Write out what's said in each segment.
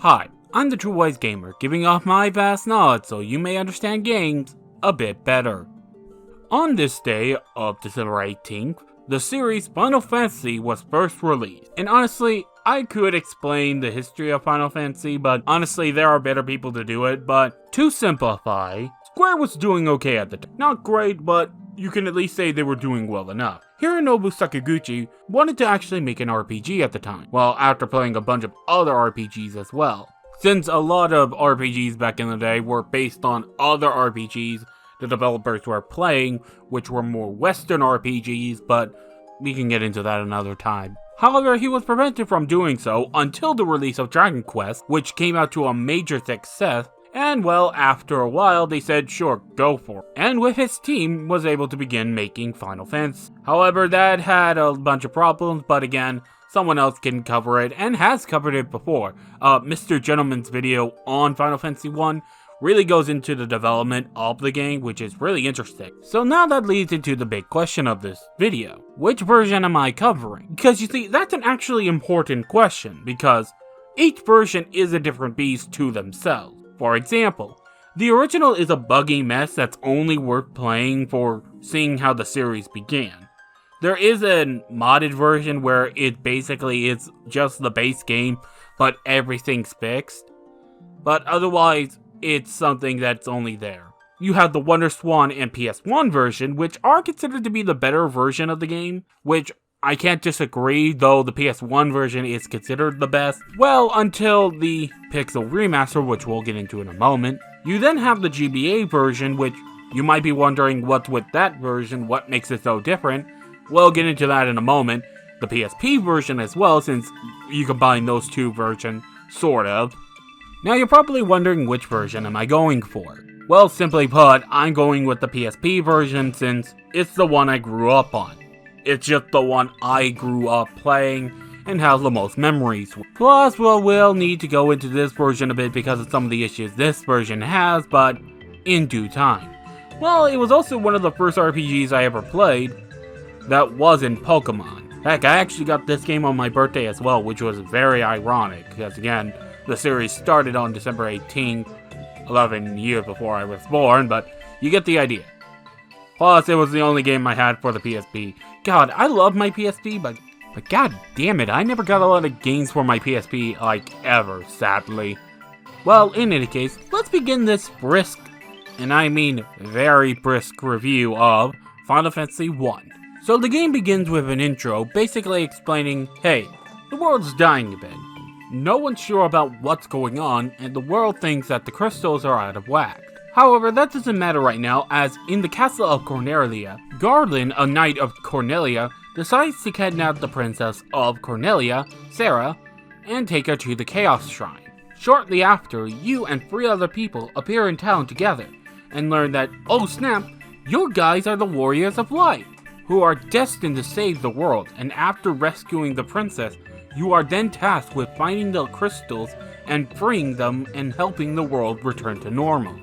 Hi, I'm the True Wise Gamer, giving off my vast knowledge so you may understand games a bit better. On this day of December 18th, the series Final Fantasy was first released, and honestly, I could explain the history of Final Fantasy, but honestly there are better people to do it, but to simplify, Square was doing okay at the time. Not great, but you can at least say they were doing well enough. Hironobu Sakaguchi wanted to actually make an RPG at the time, well, after playing a bunch of other RPGs as well. Since a lot of RPGs back in the day were based on other RPGs the developers were playing, which were more Western RPGs, but we can get into that another time. However, he was prevented from doing so until the release of Dragon Quest, which came out to a major success, and well, after a while, they said, sure, go for it. And with his team, was able to begin making Final Fantasy. However, that had a bunch of problems, but again, someone else can cover it, and has covered it before. Mr. Gentleman's video on Final Fantasy 1 really goes into the development of the game, which is really interesting. So now that leads into the big question of this video. Which version am I covering? Because you see, that's an actually important question, because each version is a different beast to themselves. For example, the original is a buggy mess that's only worth playing for seeing how the series began. There is a modded version where it basically is just the base game, but everything's fixed. But otherwise, it's something that's only there. You have the Wonder Swan and PS1 version, which are considered to be the better version of the game, which I can't disagree, though the PS1 version is considered the best. Well, until the Pixel Remaster, which we'll get into in a moment. You then have the GBA version, which you might be wondering what's with that version, what makes it so different. We'll get into that in a moment. The PSP version as well, since you combine those two versions, sort of. Now you're probably wondering which version am I going for. Well, simply put, I'm going with the PSP version since it's the one I grew up on. It's just the one I grew up playing and has the most memories. Plus, well, we'll need to go into this version a bit because of some of the issues this version has, but in due time. Well, it was also one of the first RPGs I ever played that wasn't Pokemon. Heck, I actually got this game on my birthday as well, which was very ironic, because again, the series started on December 18th, 11 years before I was born, but you get the idea. Plus, it was the only game I had for the PSP. God, I love my PSP, but god damn it, I never got a lot of games for my PSP, like, ever, sadly. Well, in any case, let's begin this brisk, and I mean very brisk review of Final Fantasy 1. So the game begins with an intro, basically explaining, hey, the world's dying a bit. No one's sure about what's going on, and the world thinks that the crystals are out of whack. However, that doesn't matter right now, as in the castle of Cornelia, Garland, a knight of Cornelia, decides to kidnap the princess of Cornelia, Sarah, and take her to the Chaos Shrine. Shortly after, you and 3 other people appear in town together, and learn that, oh snap, you guys are the Warriors of Light, who are destined to save the world, and after rescuing the princess, you are then tasked with finding the crystals and freeing them and helping the world return to normal.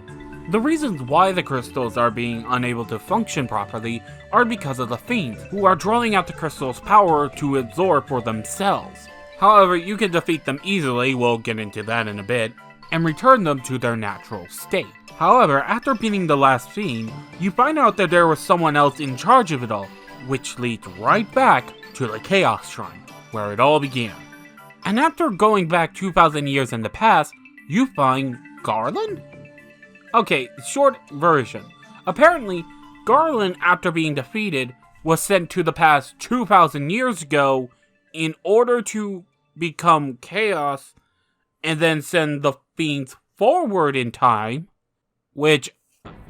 The reasons why the crystals are being unable to function properly are because of the fiends, who are drawing out the crystals' power to absorb for themselves. However, you can defeat them easily, we'll get into that in a bit, and return them to their natural state. However, after beating the last fiend, you find out that there was someone else in charge of it all, which leads right back to the Chaos Shrine, where it all began. And after going back 2,000 years in the past, you find Garland? Okay, short version. Apparently, Garland, after being defeated, was sent to the past 2,000 years ago in order to become Chaos and then send the fiends forward in time, which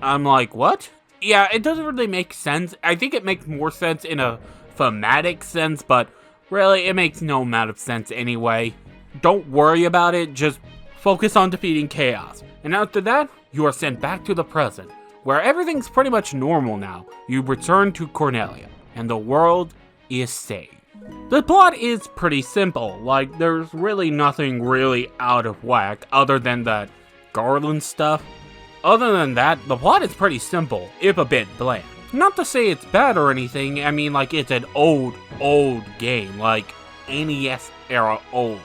I'm like, what? Yeah, it doesn't really make sense. I think it makes more sense in a thematic sense, but really, it makes no amount of sense anyway. Don't worry about it, just focus on defeating Chaos. And after that, you are sent back to the present, where everything's pretty much normal now. You return to Cornelia, and the world is saved. The plot is pretty simple, like there's really nothing really out of whack other than that Garland stuff. Other than that, the plot is pretty simple, if a bit bland. Not to say it's bad or anything, I mean like it's an old game, like NES era old.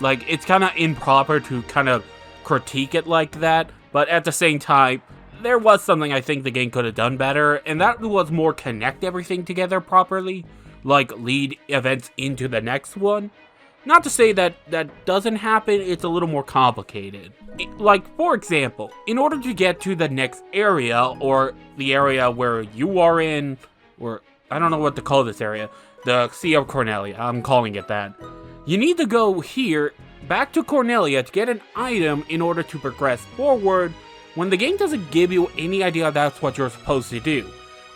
Like, it's kind of improper to kind of critique it like that, but at the same time, there was something I think the game could have done better, and that was more connect everything together properly, like lead events into the next one. Not to say that that doesn't happen, it's a little more complicated. Like, for example, in order to get to the next area, or the area where you are in, or I don't know what to call this area, the Sea of Cornelia, I'm calling it that. You need to go here, back to Cornelia to get an item in order to progress forward, when the game doesn't give you any idea that's what you're supposed to do.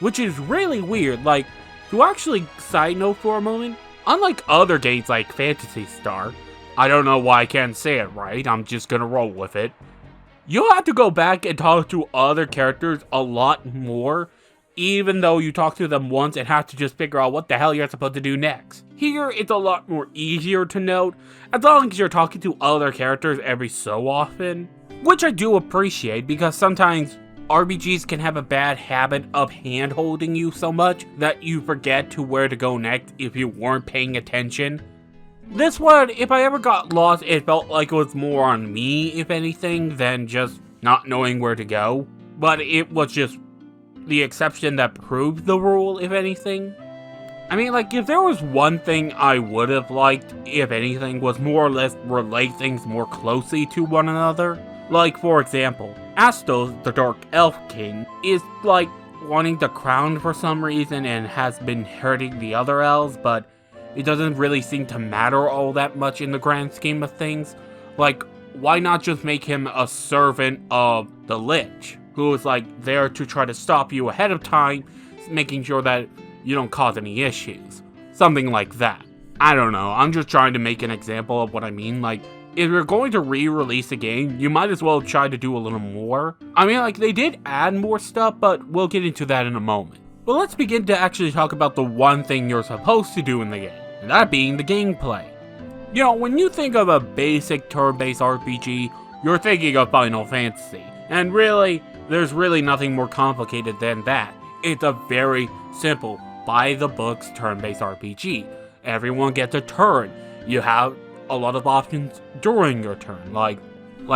Which is really weird. Like, to actually side note for a moment, unlike other games like Phantasy Star, I don't know why I can't say it right, I'm just gonna roll with it, you'll have to go back and talk to other characters a lot more, even though you talk to them once and have to just figure out what the hell you're supposed to do next. Here, it's a lot more easier to note, as long as you're talking to other characters every so often, which I do appreciate because sometimes RPGs can have a bad habit of hand-holding you so much that you forget to where to go next if you weren't paying attention. This one, if I ever got lost, it felt like it was more on me, if anything, than just not knowing where to go. But it was just the exception that proved the rule, if anything. I mean, like, if there was one thing I would have liked, if anything, was more or less relate things more closely to one another. Like, for example, Astos, the Dark Elf King, is, like, wanting the crown for some reason and has been hurting the other elves, but it doesn't really seem to matter all that much in the grand scheme of things. Like, why not just make him a servant of the Lich, who is, like, there to try to stop you ahead of time, making sure that you don't cause any issues. Something like that. I don't know, I'm just trying to make an example of what I mean. Like, if you're going to re-release a game, you might as well try to do a little more. I mean, like, they did add more stuff, but we'll get into that in a moment. But let's begin to actually talk about the one thing you're supposed to do in the game, and that being the gameplay. You know, when you think of a basic turn-based RPG, you're thinking of Final Fantasy. And really, there's really nothing more complicated than that. It's a very simple, by-the-books turn-based RPG. Everyone gets a turn. You have a lot of options during your turn, like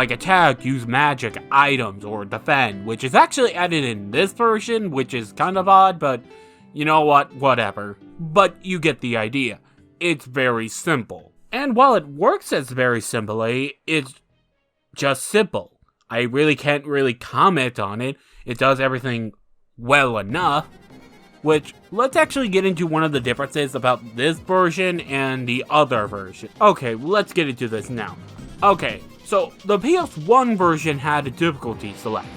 attack, use magic, items, or defend, which is actually added in this version, which is kind of odd, but you know what, whatever. But you get the idea. It's very simple. And while it works as very simply, it's just simple. I really can't really comment on it. It does everything well enough. Which, let's actually get into one of the differences about this version and the other version. Okay, let's get into this now. Okay, so the PS1 version had a difficulty select,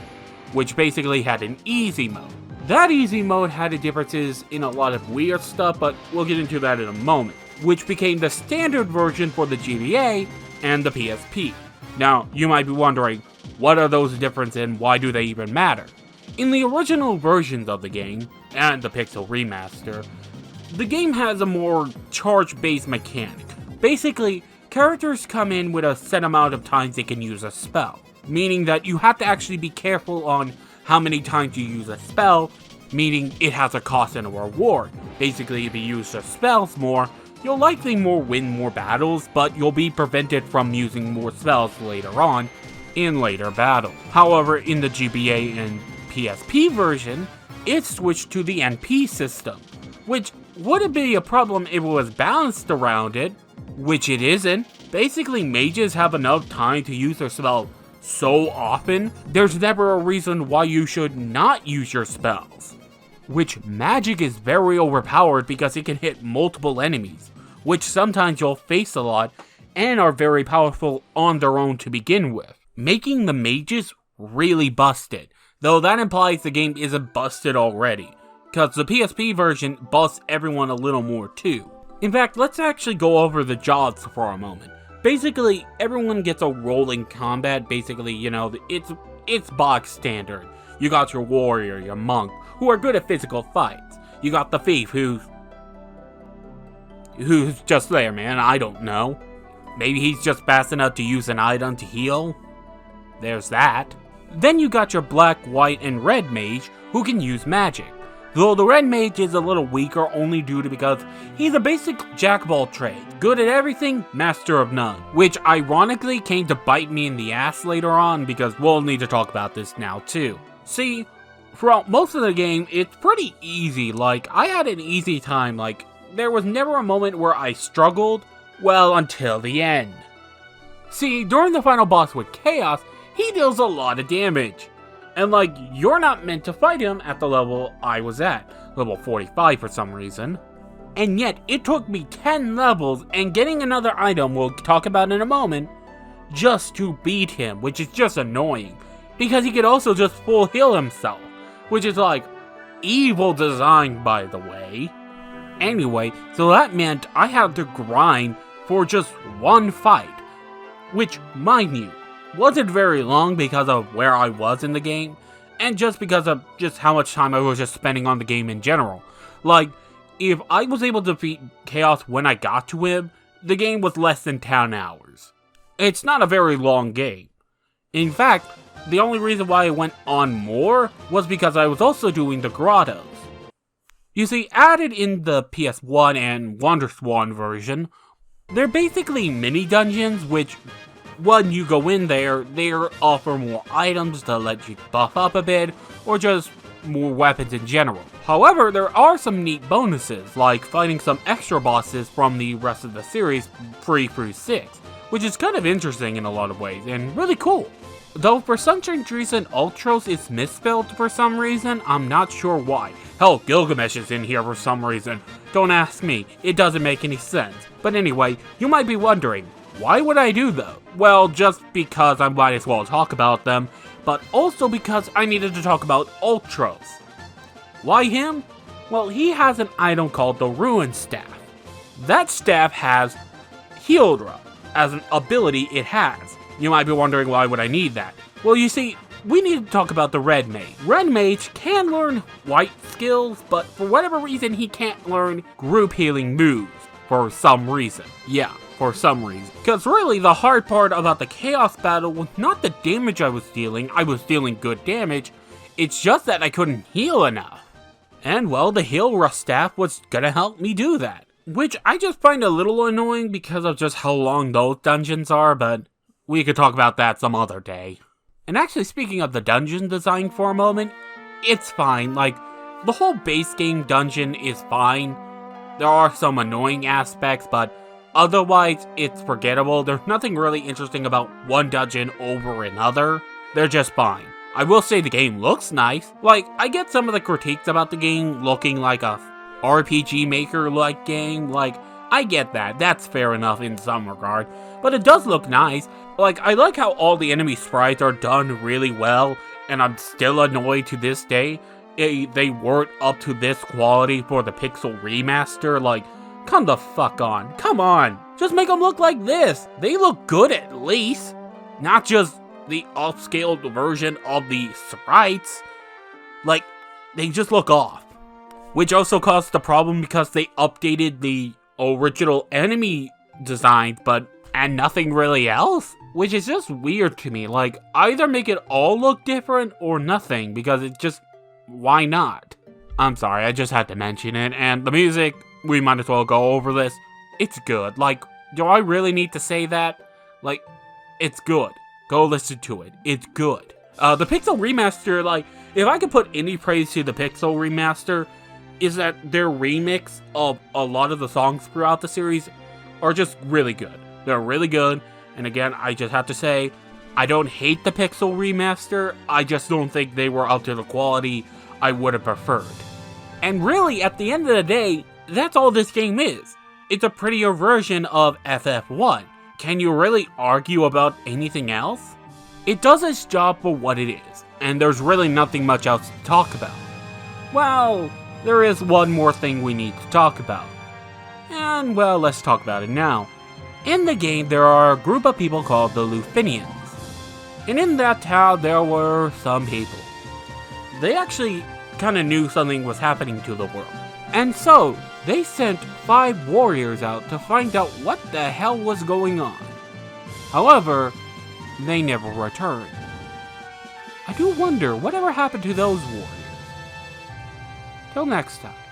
which basically had an easy mode. That easy mode had differences in a lot of weird stuff, but we'll get into that in a moment, which became the standard version for the GBA and the PSP. Now, you might be wondering, what are those differences and why do they even matter? In the original versions of the game, and the Pixel Remaster, the game has a more charge-based mechanic. Basically, characters come in with a set amount of times they can use a spell, meaning that you have to actually be careful on how many times you use a spell, meaning it has a cost and a reward. Basically, if you use your spells more, you'll likely win more battles, but you'll be prevented from using more spells later on, in later battles. However, in the GBA and PSP version, it switched to the NP system, which wouldn't be a problem if it was balanced around it, which it isn't. Basically, mages have enough time to use their spell so often, there's never a reason why you should not use your spells. Which magic is very overpowered because it can hit multiple enemies, which sometimes you'll face a lot and are very powerful on their own to begin with, making the mages really busted. Though that implies the game isn't busted already, because the PSP version busts everyone a little more too. In fact, let's actually go over the jobs for a moment. Basically, everyone gets a rolling combat. Basically, you know, it's box standard. You got your warrior, your monk, who are good at physical fights. You got the thief, who's just there, man, I don't know. Maybe he's just fast enough to use an item to heal. There's that. Then you got your black, white, and red mage, who can use magic. though the red mage is a little weaker only due to because he's a basic jack of all trades, good at everything, master of none, which ironically came to bite me in the ass later on because we'll need to talk about this now too. See, throughout most of the game, it's pretty easy. Like, I had an easy time. Like, there was never a moment where I struggled, well, until the end. See, during the final boss with Chaos, he deals a lot of damage. And like, you're not meant to fight him at the level I was at, level 45 for some reason. And yet, it took me 10 levels and getting another item we'll talk about in a moment, just to beat him, which is just annoying. Because he could also just full heal himself, which is like, evil design by the way. Anyway, so that meant I had to grind for just one fight, which, mind you, wasn't very long because of where I was in the game, and just because of just how much time I was just spending on the game in general. Like, if I was able to defeat Chaos when I got to him, the game was less than 10 hours. It's not a very long game. In fact, the only reason why I went on more was because I was also doing the grottos. You see, added in the PS1 and WonderSwan version, they're basically mini dungeons which, when you go in there, they offer more items to let you buff up a bit, or just more weapons in general. However, there are some neat bonuses, like fighting some extra bosses from the rest of the series 3 through 6, which is kind of interesting in a lot of ways, and really cool. Though for Sunshine's recent Ultros is misspelled for some reason, I'm not sure why. Hell, Gilgamesh is in here for some reason. Don't ask me, it doesn't make any sense. But anyway, you might be wondering, why would I do though? Well, just because I might as well talk about them, but also because I needed to talk about Ultros. Why him? Well, he has an item called the Ruin Staff. That staff has Heodra as an ability it has. You might be wondering, why would I need that? Well, you see, we need to talk about the Red Mage. Red Mage can learn white skills, but for whatever reason, he can't learn group healing moves. For some reason. Yeah, for some reason. Because really, the hard part about the Chaos battle was not the damage I was dealing good damage, it's just that I couldn't heal enough. And well, the Heal Staff was gonna help me do that. Which I just find a little annoying because of just how long those dungeons are, but we could talk about that some other day. And actually, speaking of the dungeon design for a moment, it's fine. Like, the whole base game dungeon is fine. There are some annoying aspects, but otherwise, it's forgettable. There's nothing really interesting about one dungeon over another. They're just fine. I will say the game looks nice. Like, I get some of the critiques about the game looking like a RPG Maker-like game. Like, I get that. That's fair enough in some regard. But it does look nice. Like, I like how all the enemy sprites are done really well, and I'm still annoyed to this day they weren't up to this quality for the Pixel Remaster. Like, come the fuck on. Come on. Just make them look like this. They look good at least. Not just the upscaled version of the sprites. Like, they just look off. Which also caused the problem because they updated the original enemy design, and nothing really else? Which is just weird to me. Like, either make it all look different or nothing, because it just, why not? I'm sorry, I just had to mention it. And the music, we might as well go over this. It's good. Like, do I really need to say that? Like, it's good. Go listen to it. It's good. The Pixel Remaster, like, if I could put any praise to the Pixel Remaster, is that their remix of a lot of the songs throughout the series are just really good. They're really good, and again, I just have to say, I don't hate the Pixel Remaster, I just don't think they were up to the quality I would have preferred. And really, at the end of the day, that's all this game is. It's a prettier version of FF1. Can you really argue about anything else? It does its job for what it is, and there's really nothing much else to talk about. Well, there is one more thing we need to talk about. And, well, let's talk about it now. In the game, there are a group of people called the Lufinians. And in that town, there were some people. They actually kind of knew something was happening to the world. And so, they sent 5 warriors out to find out what the hell was going on. However, they never returned. I do wonder, whatever happened to those warriors? Till next time.